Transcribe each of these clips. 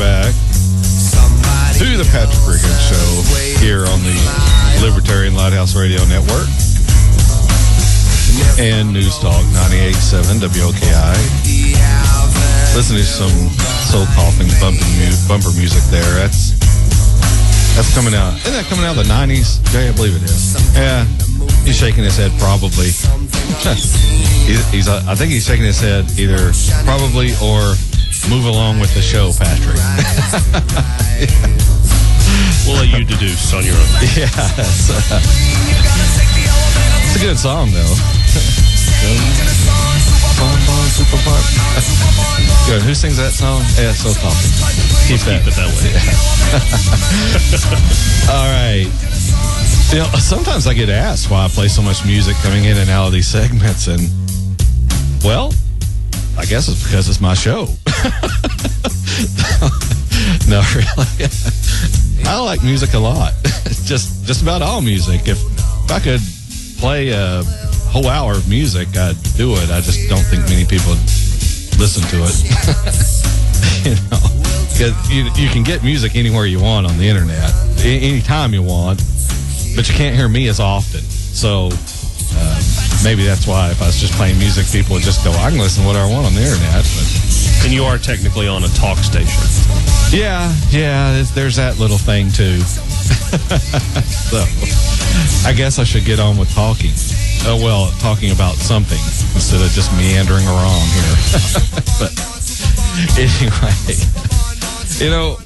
back to the Patrick Regan Show here on the Libertarian Lighthouse Radio Network and News Talk 98.7 WOKI. Listen to some soul coughing bumper music there. That's coming out. Isn't that coming out of the 90s? Jay, I believe it is. Yeah. He's shaking his head probably. I think he's shaking his head either probably or move along with the show, Patrick. We'll let you deduce on your own. Yeah. It's a good song, though. Good. Who sings that song? Yeah, it's so coffee. Keep it that way. Yeah. All right. You know, sometimes I get asked why I play so much music coming in and out of these segments, and well, I guess it's because it's my show. No, really. I like music a lot. just about all music. If I could play a whole hour of music, I'd do it. I just don't think many people listen to it. You know, because you can get music anywhere you want on the internet, anytime you want, but you can't hear me as often. So maybe that's why if I was just playing music, people would just go, I can listen to whatever I want on the internet. But. And you are technically on a talk station. Yeah, there's that little thing too. So I guess I should get on with talking. Talking about something instead of just meandering around here. But anyway, you know,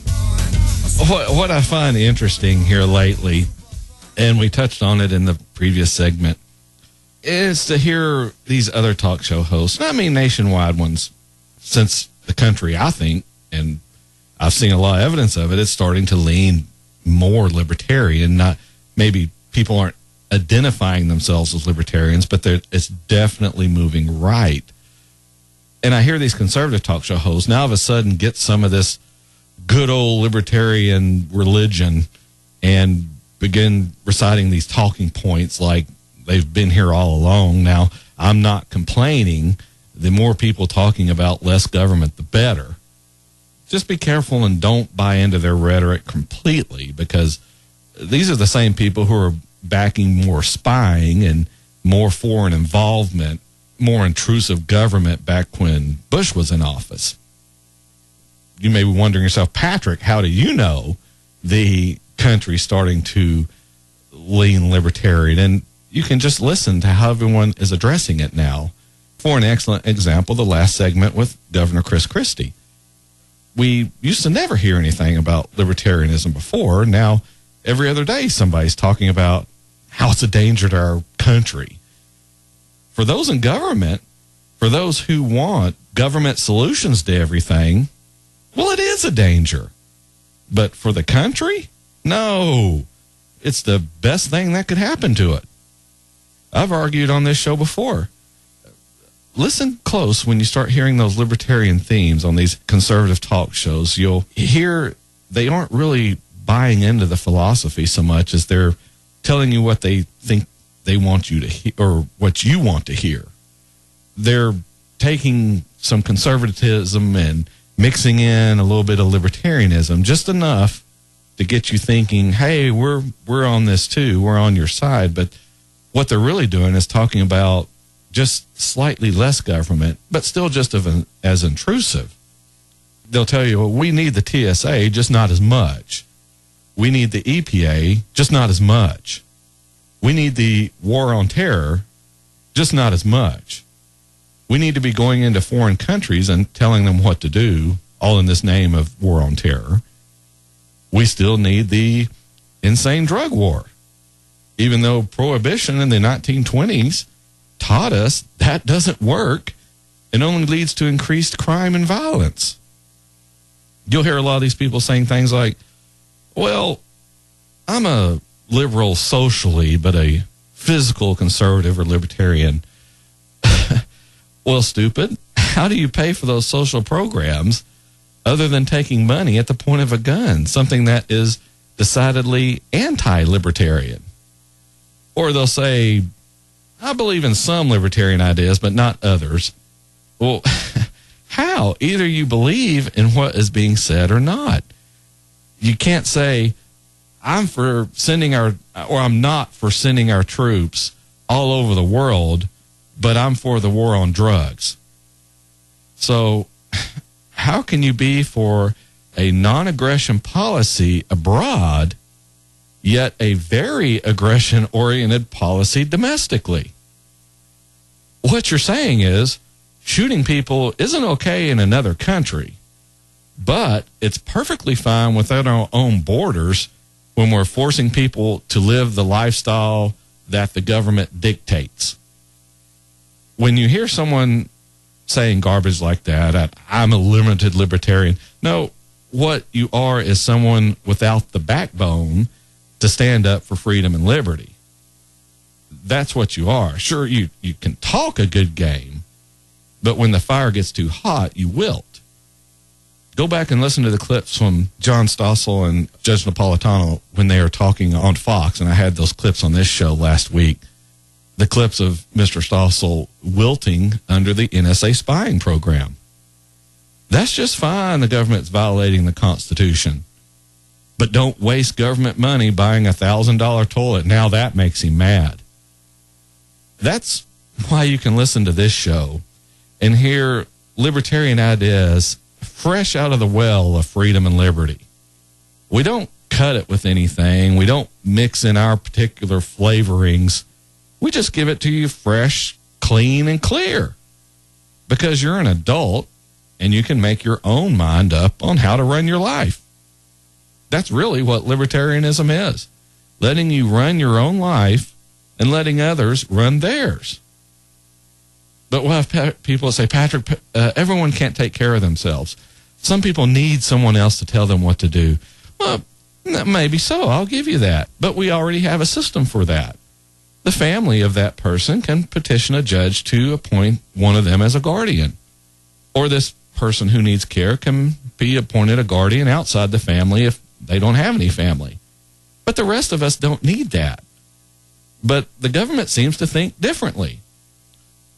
what I find interesting here lately, and we touched on it in the previous segment, is to hear these other talk show hosts, and I mean nationwide ones, since the country, I think, and I've seen a lot of evidence of it, it's starting to lean more libertarian. Not maybe people aren't identifying themselves as libertarians, but it's definitely moving right. And I hear these conservative talk show hosts now all of a sudden get some of this good old libertarian religion and begin reciting these talking points like they've been here all along. Now, I'm not complaining. The more people talking about less government, the better. Just be careful and don't buy into their rhetoric completely, because these are the same people who are backing more spying and more foreign involvement, more intrusive government back when Bush was in office. You may be wondering yourself, Patrick, how do you know the country's starting to lean libertarian? And you can just listen to how everyone is addressing it now. For an excellent example, the last segment with Governor Chris Christie. We used to never hear anything about libertarianism before. Now, every other day, somebody's talking about how it's a danger to our country. For those in government, for those who want government solutions to everything, well, it is a danger. But for the country, no. It's the best thing that could happen to it. I've argued on this show before. Listen close when you start hearing those libertarian themes on these conservative talk shows. You'll hear they aren't really buying into the philosophy so much as they're telling you what they think they want you to hear or what you want to hear. They're taking some conservatism and mixing in a little bit of libertarianism, just enough to get you thinking, hey, we're on this too. We're on your side. But what they're really doing is talking about just slightly less government, but still just as intrusive. They'll tell you, well, we need the TSA, just not as much. We need the EPA, just not as much. We need the war on terror, just not as much. We need to be going into foreign countries and telling them what to do, all in this name of war on terror. We still need the insane drug war. Even though prohibition in the 1920s taught us that doesn't work and only leads to increased crime and violence. You'll hear a lot of these people saying things like, well, I'm a liberal socially, but a physical conservative or libertarian. Well, stupid, how do you pay for those social programs other than taking money at the point of a gun, something that is decidedly anti-libertarian? Or they'll say, I believe in some libertarian ideas, but not others. Well, How? Either you believe in what is being said or not. You can't say, I'm not for sending our troops all over the world, but I'm for the war on drugs. So how can you be for a non-aggression policy abroad, yet a very aggression-oriented policy domestically? What you're saying is shooting people isn't okay in another country, but it's perfectly fine within our own borders when we're forcing people to live the lifestyle that the government dictates. When you hear someone saying garbage like that, I'm a limited libertarian. No, what you are is someone without the backbone to stand up for freedom and liberty. That's what you are. Sure, you can talk a good game, but when the fire gets too hot, you wilt. Go back and listen to the clips from John Stossel and Judge Napolitano when they were talking on Fox, and I had those clips on this show last week. The clips of Mr. Stossel wilting under the NSA spying program. That's just fine. The government's violating the Constitution. But don't waste government money buying a $1,000 toilet. Now that makes him mad. That's why you can listen to this show and hear libertarian ideas fresh out of the well of freedom and liberty. We don't cut it with anything. We don't mix in our particular flavorings. We just give it to you fresh, clean, and clear. Because you're an adult and you can make your own mind up on how to run your life. That's really what libertarianism is. Letting you run your own life and letting others run theirs. But we'll have people say, Patrick, everyone can't take care of themselves. Some people need someone else to tell them what to do. Well, maybe so. I'll give you that. But we already have a system for that. The family of that person can petition a judge to appoint one of them as a guardian. Or this person who needs care can be appointed a guardian outside the family if they don't have any family. But the rest of us don't need that. But the government seems to think differently.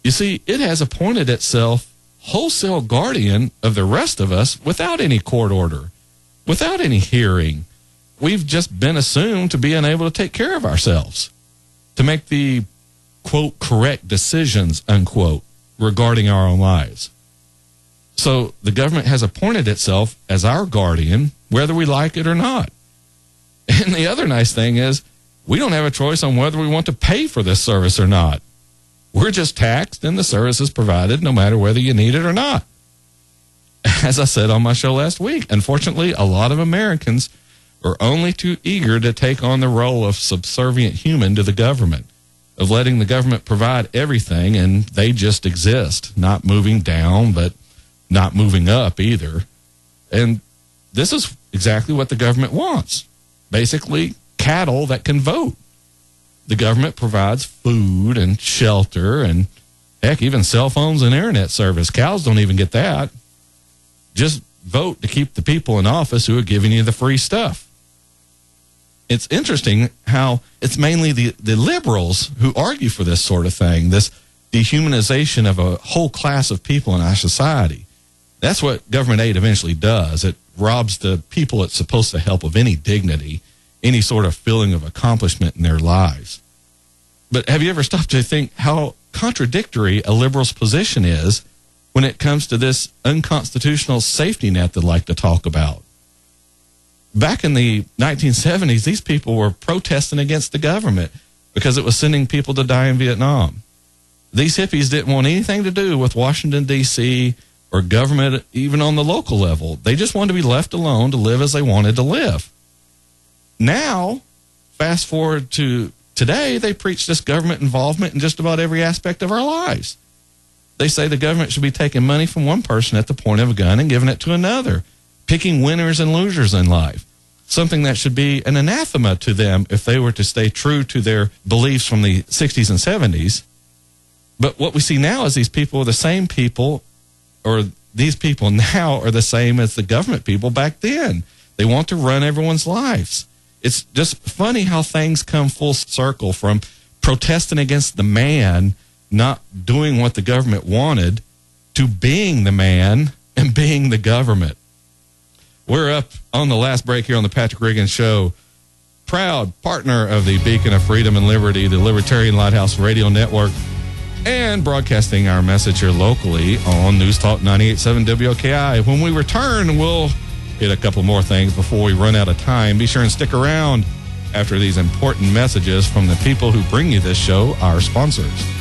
You see, it has appointed itself wholesale guardian of the rest of us without any court order, without any hearing. We've just been assumed to be unable to take care of ourselves, to make the, quote, correct decisions, unquote, regarding our own lives. So the government has appointed itself as our guardian, whether we like it or not. And the other nice thing is, we don't have a choice on whether we want to pay for this service or not. We're just taxed and the service is provided no matter whether you need it or not. As I said on my show last week, unfortunately, a lot of Americans are only too eager to take on the role of subservient human to the government, of letting the government provide everything and they just exist, not moving down, but not moving up either. And this is exactly what the government wants. Basically, cattle that can vote. The government provides food and shelter and, heck, even cell phones and internet service. Cows don't even get that. Just vote to keep the people in office who are giving you the free stuff. It's interesting how it's mainly the liberals who argue for this sort of thing, this dehumanization of a whole class of people in our society. That's what government aid eventually does. It robs the people it's supposed to help of any dignity, any sort of feeling of accomplishment in their lives. But have you ever stopped to think how contradictory a liberal's position is when it comes to this unconstitutional safety net they like to talk about? Back in the 1970s, these people were protesting against the government because it was sending people to die in Vietnam. These hippies didn't want anything to do with Washington, D.C., or government, even on the local level. They just wanted to be left alone to live as they wanted to live. Now, fast forward to today, they preach this government involvement in just about every aspect of our lives. They say the government should be taking money from one person at the point of a gun and giving it to another, picking winners and losers in life, something that should be an anathema to them if they were to stay true to their beliefs from the 60s and 70s. But what we see now is these people are the same people, or these people now are the same as the government people back then. They want to run everyone's lives. It's just funny how things come full circle from protesting against the man not doing what the government wanted to being the man and being the government. We're up on the last break here on the Patrick Regan Show. Proud partner of the Beacon of Freedom and Liberty, the Libertarian Lighthouse Radio Network, and broadcasting our message here locally on News Talk 98.7 WOKI. When we return, we'll hit a couple more things before we run out of time. Be sure and stick around after these important messages from the people who bring you this show, our sponsors.